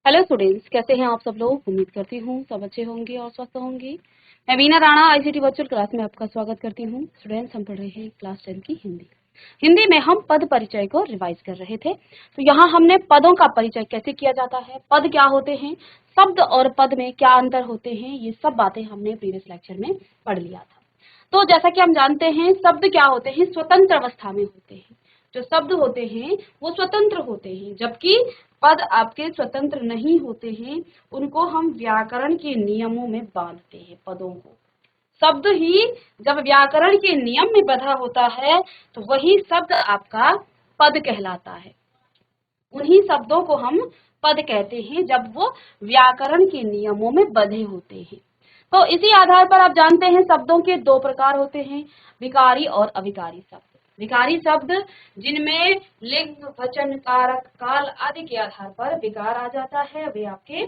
Hello students, कैसे हैं आप सब लोग। उम्मीद करती हूँ सब अच्छे होंगे और स्वस्थ होंगे। मैं Veena Rana ICT virtual class में आपका स्वागत करती हूँ। स्टूडेंट्स, हम पढ़ रहे हैं क्लास 10 की हिंदी में हम पद परिचय को रिवाइज कर रहे थे। तो यहाँ हमने पदों का परिचय कैसे किया जाता है, पद क्या होते हैं, शब्द और पद में क्या अंतर होते हैं, ये सब बातें हमने प्रीवियस लेक्चर में पढ़ लिया था। तो जैसा कि हम जानते हैं, शब्द क्या होते हैं, स्वतंत्र अवस्था में होते हैं। जो शब्द होते हैं वो स्वतंत्र होते हैं, जबकि पद आपके स्वतंत्र नहीं होते हैं। उनको हम व्याकरण के नियमों में बांधते हैं। पदों को शब्द ही जब व्याकरण के नियम में बंधा होता है तो वही शब्द आपका पद कहलाता है। उन्हीं शब्दों को हम पद कहते हैं जब वो व्याकरण के नियमों में बंधे होते हैं। तो इसी आधार पर आप जानते हैं शब्दों के दो प्रकार होते हैं, विकारी और अविकारी शब्द। विकारी शब्द जिनमें लिंग, वचन, कारक, काल आदि के आधार पर विकार आ जाता है, वे आपके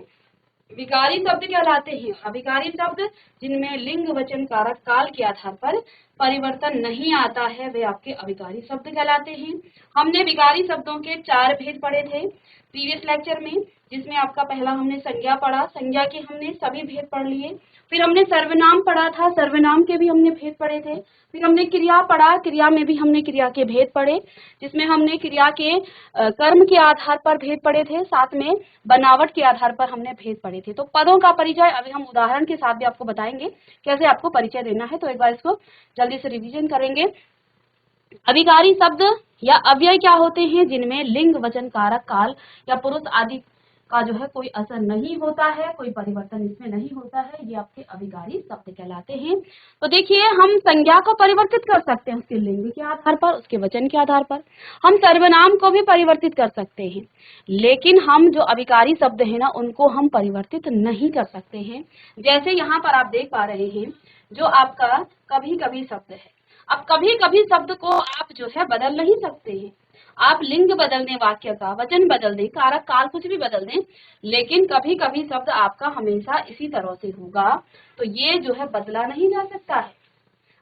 विकारी शब्द कहलाते हैं। अविकारी शब्द जिनमें लिंग, वचन, कारक, काल के आधार पर परिवर्तन नहीं आता है, वे आपके अविकारी शब्द कहलाते हैं। हमने विकारी शब्दों के 4 भेद पढ़े थे प्रीवियस लेक्चर में, जिसमें आपका पहला हमने संज्ञा पढ़ा, संज्ञा के हमने सभी भेद पढ़ लिए। फिर हमने सर्वनाम पढ़ा था, सर्वनाम के भी हमने भेद पढ़े थे। फिर हमने क्रिया पढ़ा, क्रिया में भी हमने क्रिया के भेद पढ़े, जिसमें हमने क्रिया के कर्म के आधार पर भेद पढ़े थे, साथ में बनावट के आधार पर हमने भेद पढ़े थे। तो पदों का परिचय अभी हम उदाहरण के साथ भी आपको बताएंगे कैसे आपको परिचय देना है। तो एक बार इसको जल्दी से रिवीजन करेंगे। अविकारी शब्द या अव्यय क्या होते हैं, जिनमें लिंग, वचन, कारक, काल या पुरुष आदि का जो है कोई असर नहीं होता है, कोई परिवर्तन इसमें नहीं होता है, ये आपके अविकारी शब्द कहलाते हैं। तो देखिए, हम संज्ञा को परिवर्तित कर सकते हैं उसके लिंग के आधार पर, उसके वचन के आधार पर। हम सर्वनाम को भी परिवर्तित कर सकते हैं, लेकिन हम जो अविकारी शब्द है ना, उनको हम परिवर्तित नहीं कर सकते हैं। जैसे यहाँ पर आप देख पा रहे हैं, जो आपका कभी कभी शब्द है। अब कभी कभी शब्द को आप जो है बदल नहीं सकते हैं। आप लिंग बदल दें, वाक्य का वचन बदल दें, कारक, काल कुछ भी बदल दें, लेकिन कभी कभी शब्द आपका हमेशा इसी तरह से होगा। तो ये जो है बदला नहीं जा सकता है।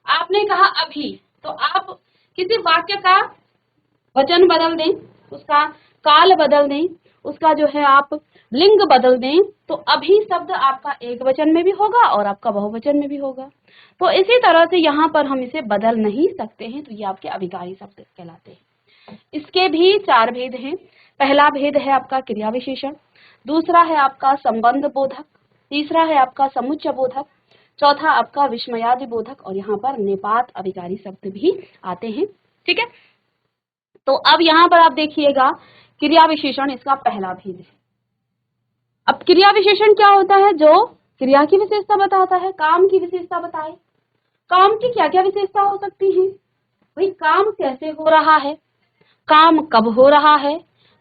आपने कहा अभी, तो आप किसी वाक्य का वचन बदल दें, उसका काल बदल दें, उसका जो है आप लिंग बदल दें, तो अभी शब्द आपका एक वचन में भी होगा और आपका बहुवचन में भी होगा। तो इसी तरह से यहाँ पर हम इसे बदल नहीं सकते हैं, तो ये आपके अविकारी शब्द कहलाते हैं। इसके भी 4 भेद हैं। पहला भेद है आपका क्रिया विशेषण, दूसरा है आपका संबंध बोधक, तीसरा है आपका समुच्चय बोधक, चौथा आपका विस्मयादि बोधक, और यहाँ पर निपात अविकारी शब्द भी आते हैं। ठीक है, तो अब यहाँ पर आप देखिएगा, क्रिया विशेषण इसका पहला भेद है। अब क्रिया विशेषण क्या होता है, जो क्रिया की विशेषता बताता है, काम की विशेषता बताए। काम की क्या क्या विशेषता हो सकती है, भाई काम कैसे हो रहा है, काम कब हो रहा है,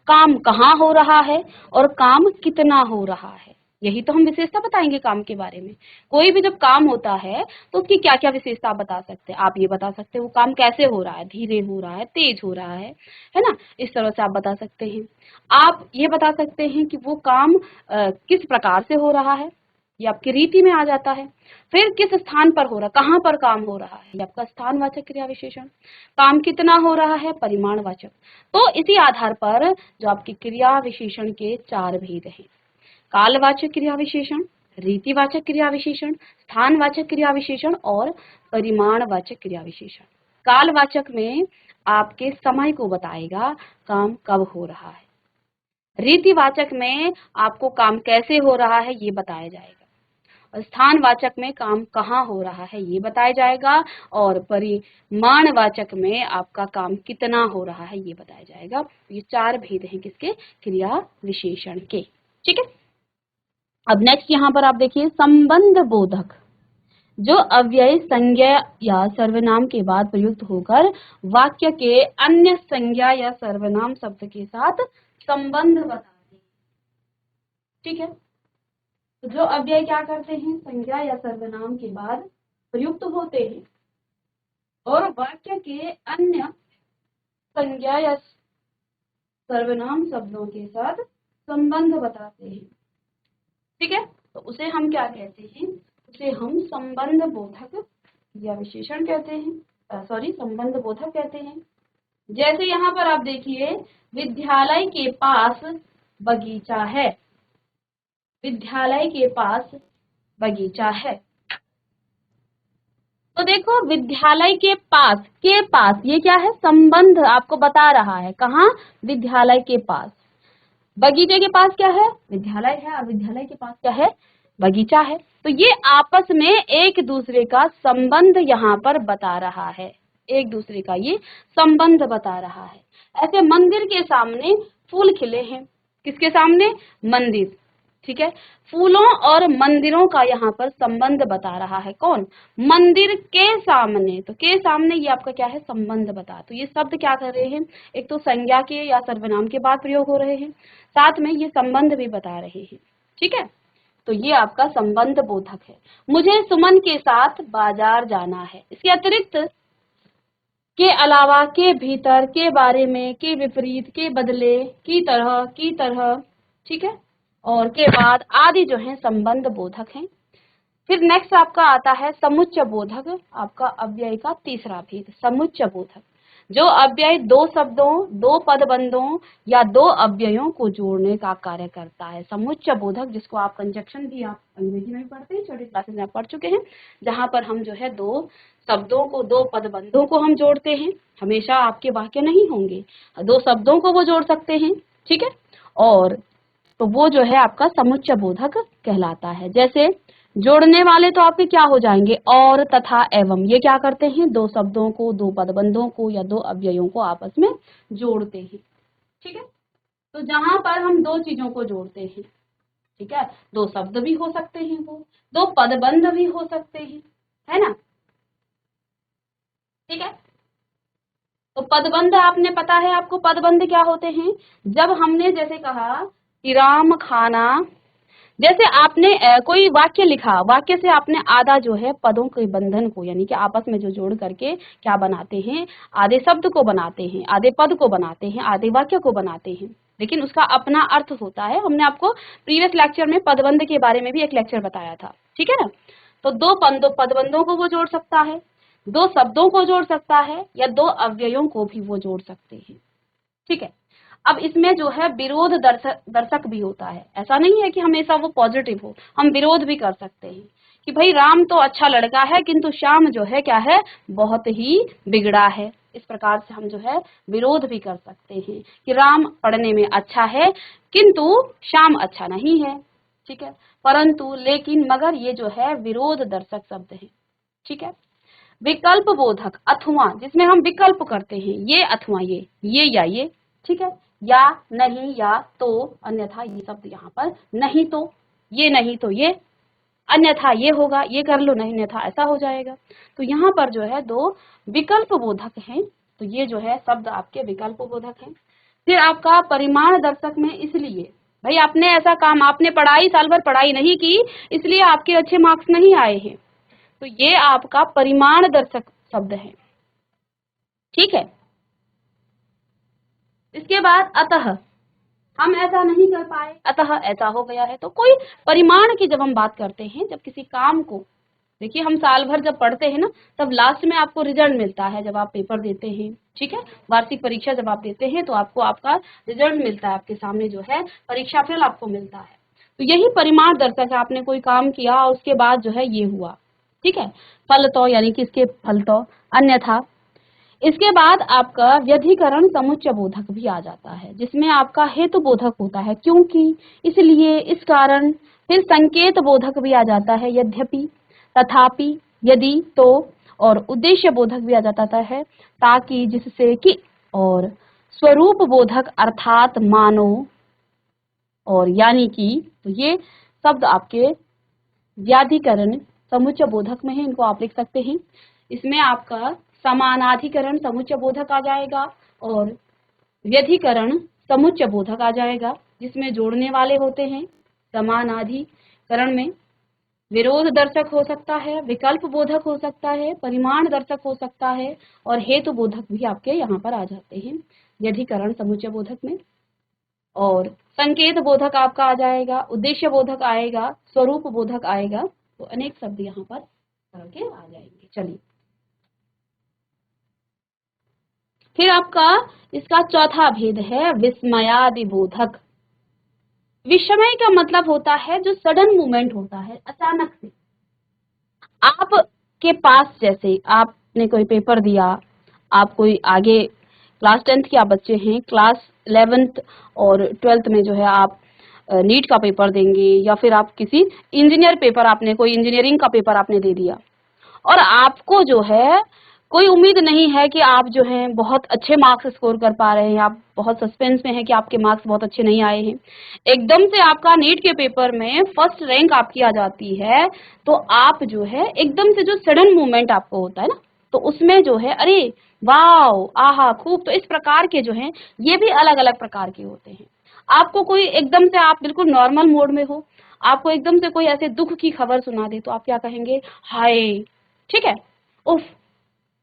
काम कहाँ हो रहा है, और काम कितना हो रहा है। यही तो हम विशेषता बताएंगे काम के बारे में। कोई भी जब काम होता है तो उसकी क्या क्या विशेषता बता सकते हैं। आप ये बता सकते हैं वो काम कैसे हो रहा है, धीरे हो रहा है, तेज हो रहा है ना, इस तरह से आप बता सकते हैं। आप ये बता सकते हैं कि वो काम किस प्रकार से हो रहा है, ये आपकी रीति में आ जाता है। फिर किस स्थान पर हो रहा है, कहाँ पर काम हो रहा है, ये आपका स्थानवाचक क्रिया विशेषण। काम कितना हो रहा है, परिमाणवाचक। तो इसी आधार पर जो आपकी क्रिया विशेषण के 4 भेद हैं, कालवाचक क्रिया विशेषण, रीतिवाचक क्रिया विशेषण, स्थानवाचक क्रिया विशेषण और परिमाणवाचक क्रिया विशेषण। कालवाचक में आपके समय को बताएगा, काम कब हो रहा है। रीतिवाचक में आपको काम कैसे हो रहा है ये बताया जाएगा। स्थानवाचक में काम कहाँ हो रहा है ये बताया जाएगा, और परिमाणवाचक में आपका काम कितना हो रहा है ये बताया जाएगा। ये 4 भेद हैं किसके, क्रिया विशेषण के। ठीक है, अब नेक्स्ट यहाँ पर आप देखिए, संबंध बोधक, जो अव्यय, संज्ञा या सर्वनाम के बाद प्रयुक्त होकर वाक्य के अन्य संज्ञा या सर्वनाम शब्द के साथ संबंध बताते हैं। ठीक है, तो जो अव्यय क्या करते हैं, संज्ञा या सर्वनाम के बाद प्रयुक्त होते हैं और वाक्य के अन्य संज्ञा या सर्वनाम शब्दों के साथ संबंध बताते हैं। ठीक है, तो उसे हम क्या कहते हैं, उसे हम संबंध बोधक या विशेषण कहते हैं, संबंध बोधक कहते हैं। जैसे यहाँ पर आप देखिए, विद्यालय के पास बगीचा है, विद्यालय के पास बगीचा है। तो देखो विद्यालय के पास ये क्या है, संबंध आपको बता रहा है। कहाँ? विद्यालय के पास। बगीचे के पास क्या है? विद्यालय है, और विद्यालय के पास क्या है? बगीचा है। तो ये आपस में एक दूसरे का संबंध यहाँ पर बता रहा है, एक दूसरे का ये संबंध बता रहा है। ऐसे मंदिर के सामने फूल खिले हैं। किसके सामने? मंदिर। ठीक है, फूलों और मंदिरों का यहाँ पर संबंध बता रहा है। कौन? मंदिर के सामने। तो के सामने ये आपका क्या है? संबंध बता। तो ये शब्द क्या कर रहे हैं? एक तो संज्ञा के या सर्वनाम के बाद प्रयोग हो रहे हैं, साथ में ये संबंध भी बता रहे हैं। ठीक है, तो ये आपका संबंध बोधक है। मुझे सुमन के साथ बाजार जाना है। इसके अतिरिक्त के अलावा, के भीतर, के बारे में, के विपरीत, के बदले, की तरह, ठीक है, और के बाद आदि जो है संबंध बोधक हैं। फिर नेक्स्ट आपका आता है समुच्चय बोधक, आपका अव्यय का तीसरा भेद। समुच्चय बोधक जो अव्यय दो शब्दों, दो पदबंधों या दो अव्ययों को जोड़ने का कार्य करता है। समुच्चय बोधक, जिसको आप कंजक्शन भी आप अंग्रेजी में पढ़ते हैं, छोटी क्लासेस में आप पढ़ चुके हैं, जहां पर हम जो है दो शब्दों को, दो पदबंधों को हम जोड़ते हैं। हमेशा आपके वाक्य नहीं होंगे, दो शब्दों को वो जोड़ सकते हैं। ठीक है, और तो वो जो है आपका समुच्चय बोधक कहलाता है। जैसे जोड़ने वाले तो आपके क्या हो जाएंगे? और, तथा, एवं। ये क्या करते हैं? दो शब्दों को, दो पदबंधों को या दो अव्ययों को आपस में जोड़ते हैं। ठीक है, तो जहां पर हम दो चीजों को जोड़ते हैं, ठीक है, दो शब्द भी हो सकते हैं, वो दो पदबंध भी हो सकते हैं, है ना। ठीक है, तो पदबंध आपने पता है आपको पदबंध क्या होते हैं? जब हमने जैसे कहा कि राम खाना, जैसे आपने कोई वाक्य लिखा, वाक्य से आपने आधा जो है पदों के बंधन को, यानी कि आपस में जो जोड़ करके क्या बनाते हैं? आधे शब्द को बनाते हैं, आधे पद को बनाते हैं, आधे वाक्य को बनाते हैं, लेकिन उसका अपना अर्थ होता है। हमने आपको प्रीवियस लेक्चर में पदबंध के बारे में भी एक लेक्चर बताया था। ठीक है ना, तो दो पदबंधों को वो जोड़ सकता है, दो शब्दों को जोड़ सकता है, या दो अव्ययों को भी वो जोड़ सकते हैं। ठीक है, अब इसमें जो है विरोध दर्शक भी होता है। ऐसा नहीं है कि हमेशा वो पॉजिटिव हो, हम विरोध भी कर सकते हैं कि भाई राम तो अच्छा लड़का है, किंतु श्याम जो है क्या है? बहुत ही बिगड़ा है। इस प्रकार से हम जो है विरोध भी कर सकते हैं कि राम पढ़ने में अच्छा है, किंतु श्याम अच्छा नहीं है। ठीक है, परंतु, लेकिन, मगर, ये जो है विरोध दर्शक शब्द है। ठीक है, विकल्प बोधक, अथवा, जिसमें हम विकल्प करते हैं, ये अथवा ये या ये। ठीक है, या, नहीं, या, तो, अन्यथा, ये शब्द यहाँ पर नहीं तो, ये नहीं तो ये, अन्यथा ये होगा, ये कर लो, नहीं अन्यथा ऐसा हो जाएगा। तो यहाँ पर जो है दो विकल्प बोधक हैं। तो ये जो है शब्द आपके विकल्प बोधक हैं। फिर आपका परिमाण दर्शक में, इसलिए भाई आपने ऐसा काम, आपने पढ़ाई साल भर पढ़ाई नहीं की, इसलिए आपके अच्छे मार्क्स नहीं आए हैं, तो ये आपका परिमाण दर्शक शब्द है। ठीक है, इसके बाद अतः, हम ऐसा नहीं कर पाए, अतः ऐसा हो गया है। तो कोई परिमाण की जब हम बात करते हैं, जब किसी काम को, देखिए हम साल भर जब पढ़ते हैं ना, तब लास्ट में आपको रिजल्ट मिलता है जब आप पेपर देते हैं। ठीक है, वार्षिक परीक्षा जब आप देते हैं तो आपको आपका रिजल्ट मिलता है, आपके सामने जो है परीक्षा फल आपको मिलता है। तो यही परिमाण दर्शक है, आपने कोई काम किया और उसके बाद जो है ये हुआ। ठीक है, फलतो, यानी कि इसके फलतो, अन्यथा। इसके बाद आपका व्यधिकरण समुच्चय बोधक भी आ जाता है, जिसमें आपका हेतु बोधक होता है, क्योंकि, इसलिए, इस कारण। फिर संकेत बोधक भी आ जाता है, यद्यपि, तथापि, यदि, तो, और उद्देश्य बोधक भी आ जाता है, ताकि, जिससे कि, और स्वरूप बोधक अर्थात मानो और यानी कि। तो ये शब्द आपके व्याधिकरण समुच्चय बोधक में है, इनको आप लिख सकते हैं। इसमें आपका समानाधिकरण समुच्चय बोधक आ जाएगा और व्यधिकरण समुच्चय बोधक आ जाएगा, जिसमें जोड़ने वाले होते हैं। समानाधिकरण में विरोध दर्शक हो सकता है, विकल्प बोधक हो सकता है, परिमाण दर्शक हो सकता है, और हेतु बोधक भी आपके यहाँ पर आ जाते हैं व्यधिकरण समुच्चय बोधक में। और संकेत बोधक आपका आ जाएगा, उद्देश्य बोधक आएगा, स्वरूप बोधक आएगा। तो अनेक शब्द यहाँ पर करके आ जाएंगे। चलिए, फिर आपका इसका चौथा भेद है विस्मयादि बोधक। विस्मय का मतलब होता है जो सडन मूवमेंट होता है, अचानक से। आपके पास जैसे आपने कोई पेपर दिया, आप कोई आगे क्लास 10th के आप बच्चे हैं, क्लास 11th और 12th में जो है आप नीट का पेपर देंगे, या फिर आप किसी इंजीनियर पेपर, आपने कोई इंजीनियरिंग का पेपर आपने दे दिया, और आपको जो है कोई उम्मीद नहीं है कि आप जो है बहुत अच्छे मार्क्स स्कोर कर पा रहे हैं, आप बहुत सस्पेंस में हैं कि आपके मार्क्स बहुत अच्छे नहीं आए हैं, एकदम से आपका नीट के पेपर में फर्स्ट रैंक आपकी आ जाती है, तो आप जो है एकदम से जो सडन मूवमेंट आपको होता है ना, तो उसमें जो है अरे वाओ आहा खूब, तो इस प्रकार के जो है ये भी अलग अलग प्रकार के होते हैं। आपको कोई एकदम से, आप बिल्कुल नॉर्मल मोड में हो, आपको एकदम से कोई ऐसे दुख की खबर सुना दे, तो आप क्या कहेंगे, हाय, ठीक है, उफ,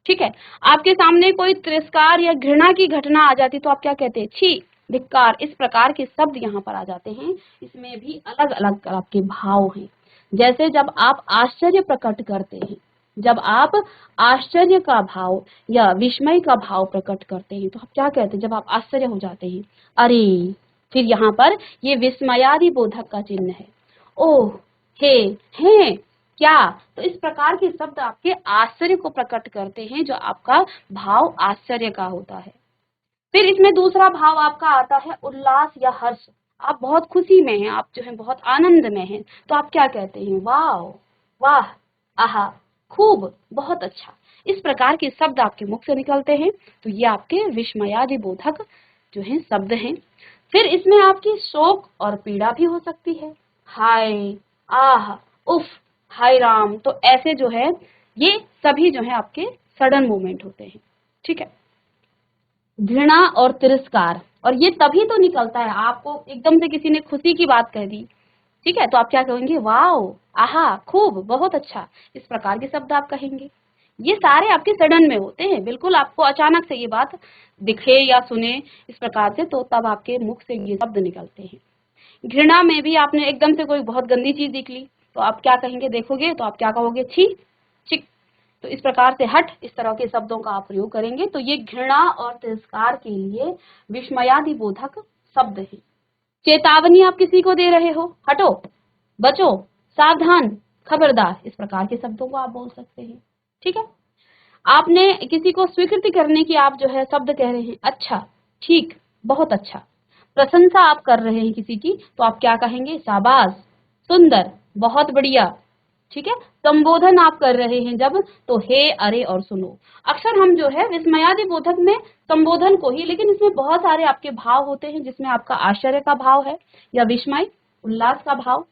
ठीक है। आपके सामने कोई तिरस्कार या घृणा की घटना आ जाती तो आप क्या कहते हैं, छी, धिक्कार, इस प्रकार के शब्द यहाँ पर आ जाते हैं। इसमें भी अलग अलग आपके भाव हैं। जैसे जब आप आश्चर्य प्रकट करते हैं, जब आप आश्चर्य का भाव या विस्मय का भाव प्रकट करते हैं, तो आप क्या कहते हैं, जब आप आश्चर्य हो जाते हैं, अरे, फिर यहाँ पर ये विस्मयादि बोधक का चिन्ह है, ओह, हे, हैं, क्या, तो इस प्रकार के शब्द आपके आश्चर्य को प्रकट करते हैं, जो आपका भाव आश्चर्य का होता है। फिर इसमें दूसरा भाव आपका आता है उल्लास या हर्ष। आप बहुत खुशी में हैं, आप जो है बहुत आनंद में हैं, तो आप क्या कहते हैं, वाह, वाह, आहा, खूब, बहुत अच्छा। इस प्रकार के शब्द आपके मुख से निकलते हैं, तो ये आपके विस्मयादि बोधक जो है शब्द हैं। फिर इसमें आपकी शोक और पीड़ा भी हो सकती है, हाय, आह, उफ, हाय राम, तो ऐसे जो है ये सभी जो है आपके सडन मूवमेंट होते हैं, ठीक है। घृणा और तिरस्कार, और ये तभी तो निकलता है, आपको एकदम से किसी ने खुशी की बात कह दी, ठीक है, तो आप क्या कहेंगे, वाओ, आहा, खूब, बहुत अच्छा, इस प्रकार के शब्द आप कहेंगे। ये सारे आपके सडन में होते हैं, बिल्कुल आपको अचानक से ये बात दिखे या सुने इस प्रकार से, तो तब आपके मुख से ये शब्द निकलते हैं। घृणा में भी आपने एकदम से कोई बहुत गंदी चीज दिख ली, तो आप क्या कहेंगे, देखोगे तो आप क्या कहोगे, छी, छिक, तो इस प्रकार से हट, इस तरह के शब्दों का आप प्रयोग करेंगे। तो ये घृणा और तिरस्कार के लिए विस्मयादि बोधक शब्द है। चेतावनी आप किसी को दे रहे हो, हटो, बचो, सावधान, खबरदार, इस प्रकार के शब्दों को आप बोल सकते हैं, ठीक है। आपने किसी को स्वीकृति करने की आप जो है शब्द कह रहे हैं, अच्छा, ठीक, बहुत अच्छा। प्रशंसा आप कर रहे हैं किसी की, तो आप क्या कहेंगे, शाबाश, सुंदर, बहुत बढ़िया, ठीक है। संबोधन आप कर रहे हैं जब, तो हे, अरे और सुनो। अक्सर हम जो है विस्मयादि बोधक में संबोधन को ही, लेकिन इसमें बहुत सारे आपके भाव होते हैं, जिसमें आपका आश्चर्य का भाव है, या विस्मय, उल्लास का भाव,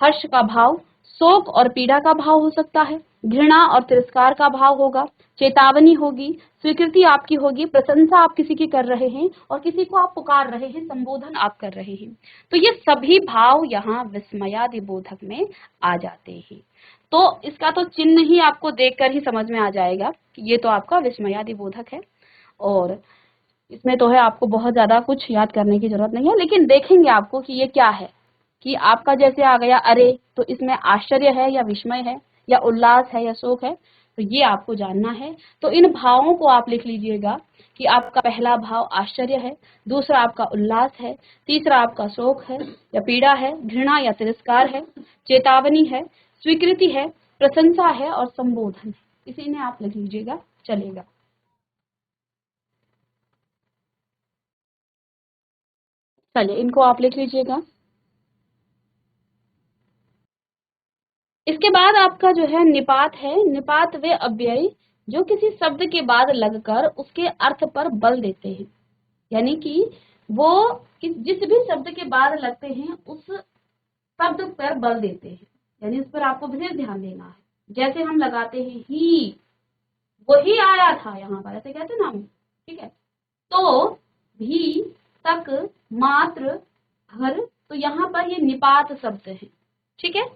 हर्ष का भाव, शोक और पीड़ा का भाव हो सकता है, घृणा और तिरस्कार का भाव होगा, चेतावनी होगी, स्वीकृति आपकी होगी, प्रशंसा आप किसी की कर रहे हैं, और किसी को आप पुकार रहे हैं, संबोधन आप कर रहे हैं। तो ये सभी भाव यहाँ विस्मयादि बोधक में आ जाते हैं। तो इसका तो चिन्ह ही आपको देखकर ही समझ में आ जाएगा कि ये तो आपका विस्मयादि बोधक है, और इसमें तो है आपको बहुत ज्यादा कुछ याद करने की जरूरत नहीं है, लेकिन देखेंगे आपको कि ये क्या है, कि आपका जैसे आ गया अरे, तो इसमें आश्चर्य है या विस्मय है, या उल्लास है या शोक है, तो ये आपको जानना है। तो इन भावों को आप लिख लीजिएगा कि आपका पहला भाव आश्चर्य है, दूसरा आपका उल्लास है, तीसरा आपका शोक है या पीड़ा है, घृणा या तिरस्कार है, चेतावनी है, स्वीकृति है, प्रशंसा है, और संबोधन है। इसी ने आप लिख लीजिएगा, चलेगा। चलिए, इनको आप लिख लीजिएगा। इसके बाद आपका जो है निपात है। निपात वे अव्यय जो किसी शब्द के बाद लगकर उसके अर्थ पर बल देते हैं, यानी कि वो जिस भी शब्द के बाद लगते हैं उस शब्द पर बल देते हैं, यानी उस पर आपको विशेष ध्यान देना है। जैसे हम लगाते हैं ही, वही आया था, यहाँ पर ऐसे कहते हैं ना हम, ठीक है। तो, भी, तक, मात्र, हर, तो यहाँ पर ये निपात शब्द है, ठीक है।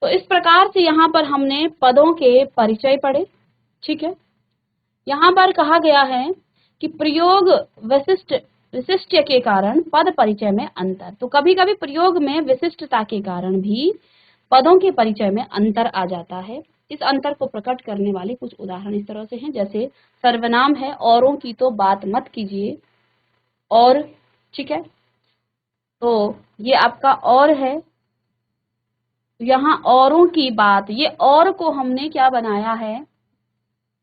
तो इस प्रकार से यहाँ पर हमने पदों के परिचय पढ़े, ठीक है। यहाँ पर कहा गया है कि प्रयोग विशिष्ट विशिष्ट के कारण पद परिचय में अंतर, तो कभी कभी प्रयोग में विशिष्टता के कारण भी पदों के परिचय में अंतर आ जाता है। इस अंतर को प्रकट करने वाले कुछ उदाहरण इस तरह से हैं, जैसे सर्वनाम है, औरों की तो बात मत कीजिए, और, ठीक है। तो ये आपका और है, यहाँ औरों की बात, ये और को हमने क्या बनाया है,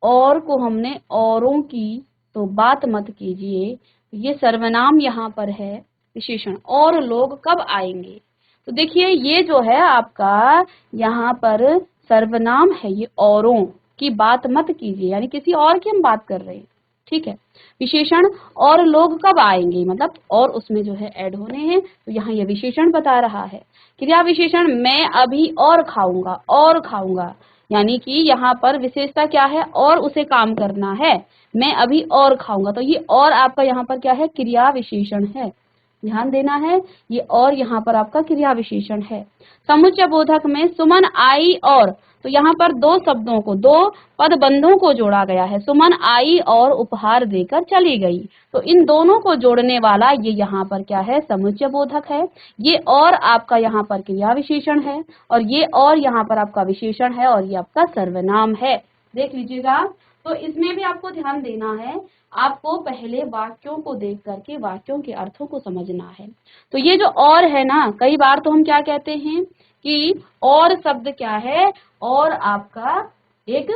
और को हमने औरों की, तो बात मत कीजिए, ये सर्वनाम यहाँ पर है विशेषण। और लोग कब आएंगे, तो देखिए ये जो है आपका यहाँ पर सर्वनाम है, ये औरों की बात मत कीजिए, यानी किसी और की हम बात कर रहे हैं, ठीक है। विशेषण और लोग कब आएंगे, मतलब और उसमें जो है ऐड होने हैं, तो यहाँ ये विशेषण बता रहा है। क्रिया विशेषण मैं अभी और खाऊंगा, और खाऊंगा, यानी कि यहाँ पर विशेषता क्या है, और उसे काम करना है, मैं अभी और खाऊंगा, तो ये और आपका यहाँ पर क्या है, क्रिया विशेषण है, ध्यान देना है। ये और यहाँ पर आपका क्रिया विशेषण है। समुच्चय बोधक में सुमन आई और, तो यहाँ पर दो शब्दों को, दो पदबंधों को जोड़ा गया है, सुमन आई और उपहार देकर चली गई, तो इन दोनों को जोड़ने वाला ये यहाँ पर क्या है, समुच्चय बोधक है। ये और आपका यहाँ पर क्रिया विशेषण है, और ये और यहाँ पर आपका विशेषण है, और ये आपका सर्वनाम है। देख लीजिएगा, तो इसमें भी आपको ध्यान देना है, आपको पहले वाक्यों को देख करके वाक्यों के अर्थों को समझना है। तो ये जो और है ना, कई बार तो हम क्या कहते हैं कि और शब्द क्या है, और आपका एक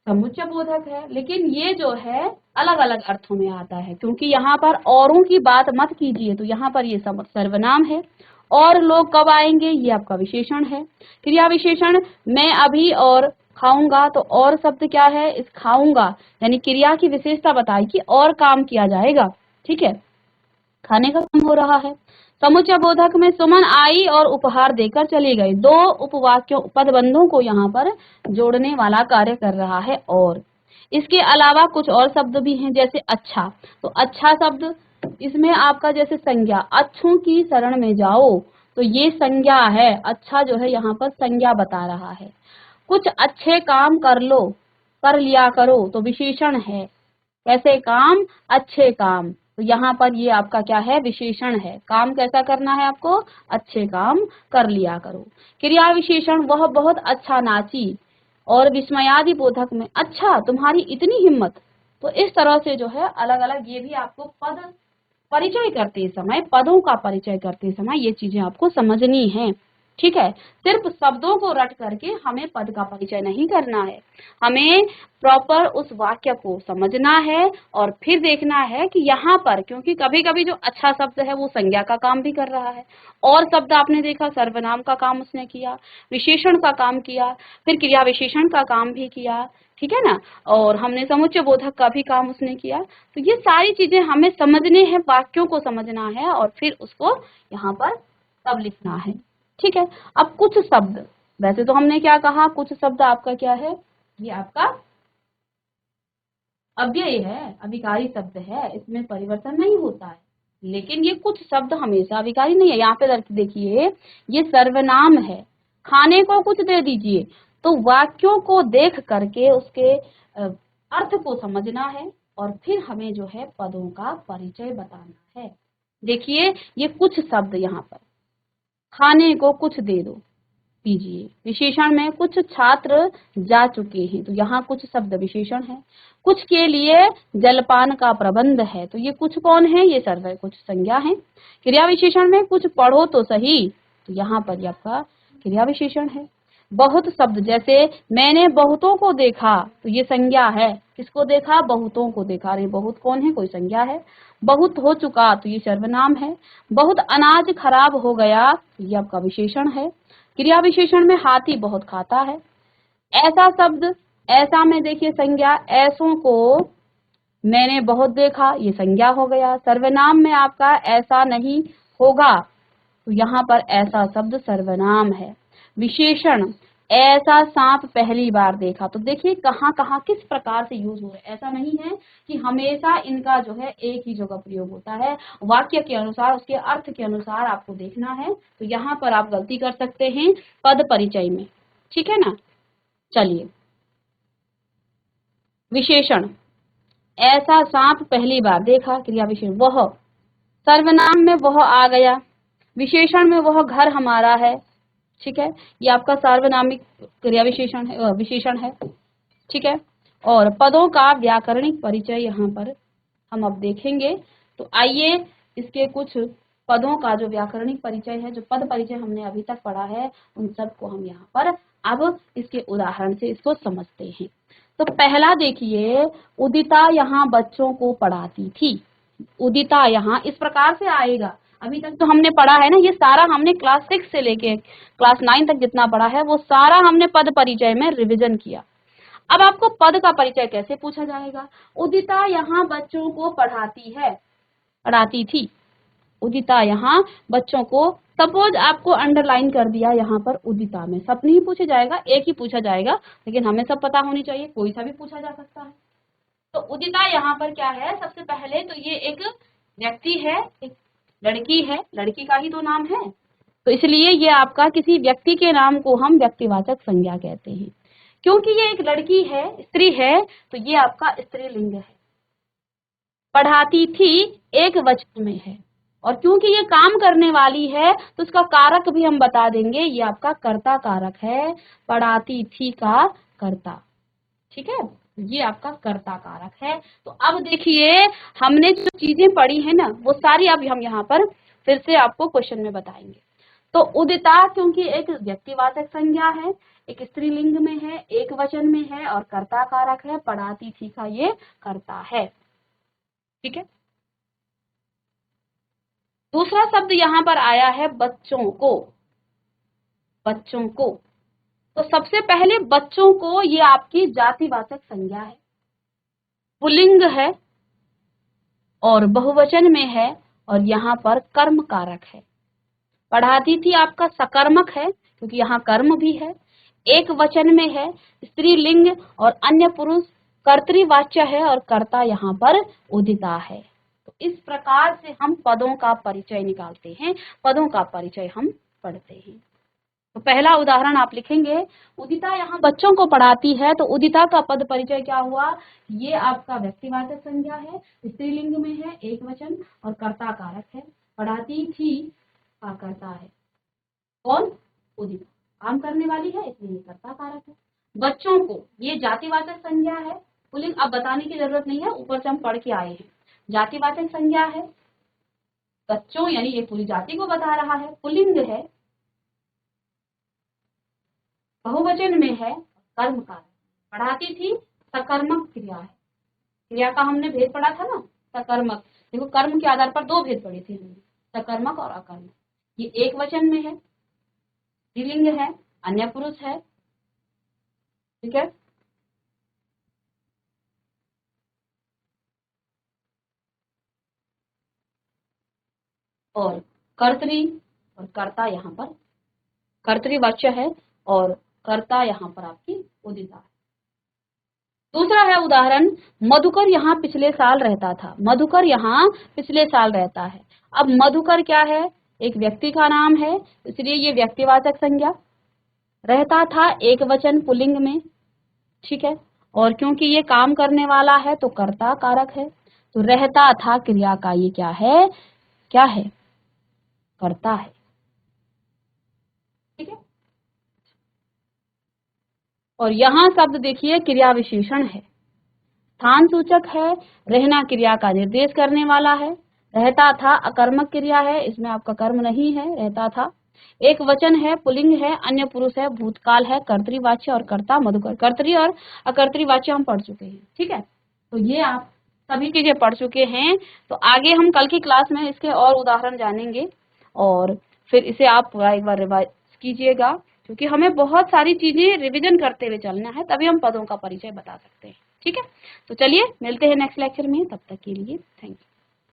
समुच्चय बोधक है, लेकिन ये जो है अलग अलग अर्थों में आता है, क्योंकि यहाँ पर औरों की बात मत कीजिए, तो यहाँ पर ये सर्वनाम है। और लोग कब आएंगे, ये आपका विशेषण है। क्रिया विशेषण मैं अभी और खाऊंगा, तो और शब्द क्या है, इस खाऊंगा यानी क्रिया की विशेषता बताई कि और काम किया जाएगा, ठीक है, खाने का काम हो रहा है। समुच्चय बोधक में सुमन आई और उपहार देकर चली गई, दो उपवाक्यों पदबंधों को यहाँ पर जोड़ने वाला कार्य कर रहा है। और इसके अलावा कुछ और शब्द भी हैं, जैसे अच्छा, तो अच्छा शब्द इसमें आपका जैसे संज्ञा, अच्छों की शरण में जाओ, तो ये संज्ञा है, अच्छा जो है यहाँ पर संज्ञा बता रहा है। कुछ अच्छे काम कर लो, कर लिया करो, तो विशेषण है, कैसे काम, अच्छे काम, तो यहाँ पर ये आपका क्या है, विशेषण है, काम कैसा करना है आपको, अच्छे काम कर लिया करो। क्रिया विशेषण वह बहुत अच्छा नाची, और विस्मयादि बोधक में अच्छा तुम्हारी इतनी हिम्मत, तो इस तरह से जो है अलग अलग ये भी आपको पद परिचय करते समय, पदों का परिचय करते समय ये चीजें आपको समझनी है, ठीक है। सिर्फ शब्दों को रट करके हमें पद का परिचय नहीं करना है, हमें प्रॉपर उस वाक्य को समझना है, और फिर देखना है कि यहाँ पर, क्योंकि कभी कभी जो अच्छा शब्द है वो संज्ञा का काम भी कर रहा है, और शब्द आपने देखा सर्वनाम का काम उसने किया, विशेषण का काम किया, फिर क्रिया विशेषण का काम भी किया, ठीक है ना, और हमने समुच्चय बोधक का भी काम उसने किया। तो ये सारी चीजें हमें समझने हैं, वाक्यों को समझना है, और फिर उसको यहाँ पर तब लिखना है, ठीक है। अब कुछ शब्द, वैसे तो हमने क्या कहा, कुछ शब्द आपका क्या है, ये आपका अव्यय है, अविकारी शब्द है, इसमें परिवर्तन नहीं होता है, लेकिन ये कुछ शब्द हमेशा अविकारी नहीं है। यहाँ पे देखिए, ये सर्वनाम है, खाने को कुछ दे दीजिए, तो वाक्यों को देख करके उसके अर्थ को समझना है, और फिर हमें जो है पदों का परिचय बताना है। देखिए ये कुछ शब्द यहाँ पर, खाने को कुछ दे दो, दीजिए, विशेषण में कुछ छात्र जा चुके हैं, तो यहाँ कुछ शब्द विशेषण है। कुछ के लिए जलपान का प्रबंध है, तो ये कुछ कौन है, ये सर्व कुछ संज्ञा है। क्रिया विशेषण में कुछ पढ़ो तो सही, तो यहाँ पर ये आपका क्रिया विशेषण है। बहुत शब्द, जैसे मैंने बहुतों को देखा, तो ये संज्ञा है, किसको देखा, बहुतों को देखा, अरे बहुत कौन है, कोई संज्ञा है। बहुत हो चुका, तो ये सर्वनाम है। बहुत अनाज खराब हो गया, तो ये आपका विशेषण है। क्रिया विशेषण में हाथी बहुत खाता है। ऐसा शब्द, ऐसा में देखिए संज्ञा, ऐसों को मैंने बहुत देखा, ये संज्ञा हो गया। सर्वनाम में आपका ऐसा नहीं होगा, तो यहाँ पर ऐसा शब्द सर्वनाम है। विशेषण, ऐसा सांप पहली बार देखा, तो देखिए कहाँ कहाँ किस प्रकार से यूज हो रहा है। ऐसा नहीं है कि हमेशा इनका जो है एक ही जगह प्रयोग होता है, वाक्य के अनुसार, उसके अर्थ के अनुसार आपको देखना है, तो यहाँ पर आप गलती कर सकते हैं पद परिचय में, ठीक है ना। चलिए, विशेषण, ऐसा सांप पहली बार देखा, क्रिया विशेषण वह, सर्वनाम में वह आ गया, विशेषण में वह घर हमारा है, ठीक है, ये आपका सार्वनामिक क्रिया विशेषण है, विशेषण है, ठीक है। और पदों का व्याकरणिक परिचय यहाँ पर हम अब देखेंगे। तो आइए इसके कुछ पदों का जो व्याकरणिक परिचय है, जो पद परिचय हमने अभी तक पढ़ा है, उन सबको हम यहाँ पर अब इसके उदाहरण से इसको समझते हैं। तो पहला देखिए, उदिता यहाँ बच्चों को पढ़ाती थी। उदिता यहाँ इस प्रकार से आएगा। अभी तक तो हमने पढ़ा है ना, ये सारा हमने क्लास 6 से लेके क्लास 9 तक जितना पढ़ा है वो सारा हमने पद परिचय में रिवीजन किया। अब आपको पद का परिचय कैसे पूछा जाएगा? उदिता यहाँ बच्चों को पढ़ाती है, पढ़ाती थी। उदिता यहाँ बच्चों को, सपोज आपको अंडरलाइन कर दिया यहाँ पर उदिता में, सब नहीं पूछा जाएगा, एक ही पूछा जाएगा, लेकिन हमें सब पता होनी चाहिए, कोई सा भी पूछा जा सकता है। तो उदिता यहाँ पर क्या है? सबसे पहले तो ये एक व्यक्ति है, एक लड़की है, लड़की का ही तो नाम है, तो इसलिए ये आपका किसी व्यक्ति के नाम को हम व्यक्तिवाचक संज्ञा कहते हैं। क्योंकि ये एक लड़की है, स्त्री है, तो ये आपका स्त्रीलिंग है। पढ़ाती थी एक वचन में है, और क्योंकि ये काम करने वाली है तो उसका कारक भी हम बता देंगे, ये आपका कर्ता कारक है। पढ़ाती थी का कर्ता, ठीक है, ये आपका कर्ता कारक है। तो अब देखिए हमने जो चीजें पढ़ी है ना, वो सारी अब हम यहाँ पर फिर से आपको क्वेश्चन में बताएंगे। तो उदिता क्योंकि एक व्यक्तिवाचक संज्ञा है, एक स्त्रीलिंग में है, एक वचन में है और कर्ता कारक है। पढ़ाती थी का ये कर्ता है, ठीक है। दूसरा शब्द यहाँ पर आया है बच्चों को, बच्चों को। तो सबसे पहले बच्चों को ये आपकी जातिवाचक संज्ञा है, पुल्लिंग है और बहुवचन में है और यहाँ पर कर्म कारक है। पढ़ाती थी आपका सकर्मक है क्योंकि यहाँ कर्म भी है, एक वचन में है, स्त्रीलिंग और अन्य पुरुष कर्तृवाच्य है और कर्ता यहाँ पर उदिता है। तो इस प्रकार से हम पदों का परिचय निकालते हैं, पदों का परिचय हम पढ़ते हैं। तो पहला उदाहरण आप लिखेंगे, उदिता यहाँ बच्चों को पढ़ाती है। तो उदिता का पद परिचय क्या हुआ? ये आपका व्यक्तिवाचक संज्ञा है, स्त्रीलिंग में है, एक वचन और कर्ता कारक है। पढ़ाती थी का कर्ता है कौन? उदिता, काम करने वाली है इसलिए कर्ता कारक है। बच्चों को ये जातिवाचक संज्ञा है, पुल्लिंग अब बताने की जरूरत नहीं है, ऊपर से हम पढ़ के आए हैं। जातिवाचक संज्ञा है, बच्चों यानी ये पूरी जाति को बता रहा है, पुल्लिंग है, बहुवचन में है, कर्म कारक। पढ़ाती थी सकर्मक क्रिया है, क्रिया का हमने भेद पढ़ा था ना, सकर्मक। देखो कर्म के आधार पर दो भेद पढ़े थे हमने, सकर्मक और अकर्मक। ये एक वचन में है, स्त्रीलिंग है, अन्य पुरुष है, ठीक है। और कर्तरी और कर्ता यहाँ पर कर्तृवाच्य है और कर्ता यहाँ पर आपकी उदिता है। दूसरा है उदाहरण, मधुकर यहाँ पिछले साल रहता था। मधुकर यहाँ पिछले साल रहता है। अब मधुकर क्या है? एक व्यक्ति का नाम है, इसलिए ये व्यक्तिवाचक संज्ञा। रहता था एक वचन पुल्लिंग में, ठीक है, और क्योंकि ये काम करने वाला है तो कर्ता कारक है। तो रहता था क्रिया का ये क्या है? क्या है? कर्ता है, ठीक है। और यहाँ शब्द देखिए क्रिया विशेषण है, स्थान सूचक है, रहना क्रिया का निर्देश करने वाला है। रहता था अकर्मक क्रिया है, इसमें आपका कर्म नहीं है, रहता था। एक वचन है, पुल्लिंग है, अन्य पुरुष है, भूतकाल है, कर्तृवाच्य और कर्ता मधुकर। कर्तरी और अकर्तृवाच्य हम पढ़ चुके हैं, ठीक है। तो ये आप सभी चीजें पढ़ चुके हैं। तो आगे हम कल की क्लास में इसके और उदाहरण जानेंगे और फिर इसे आप पूरा एक बार रिवाइज कीजिएगा, क्योंकि हमें बहुत सारी चीजें रिवीजन करते हुए चलना है, तभी हम पदों का परिचय बता सकते हैं, ठीक है। तो चलिए मिलते हैं नेक्स्ट लेक्चर में, तब तक के लिए थैंक यू।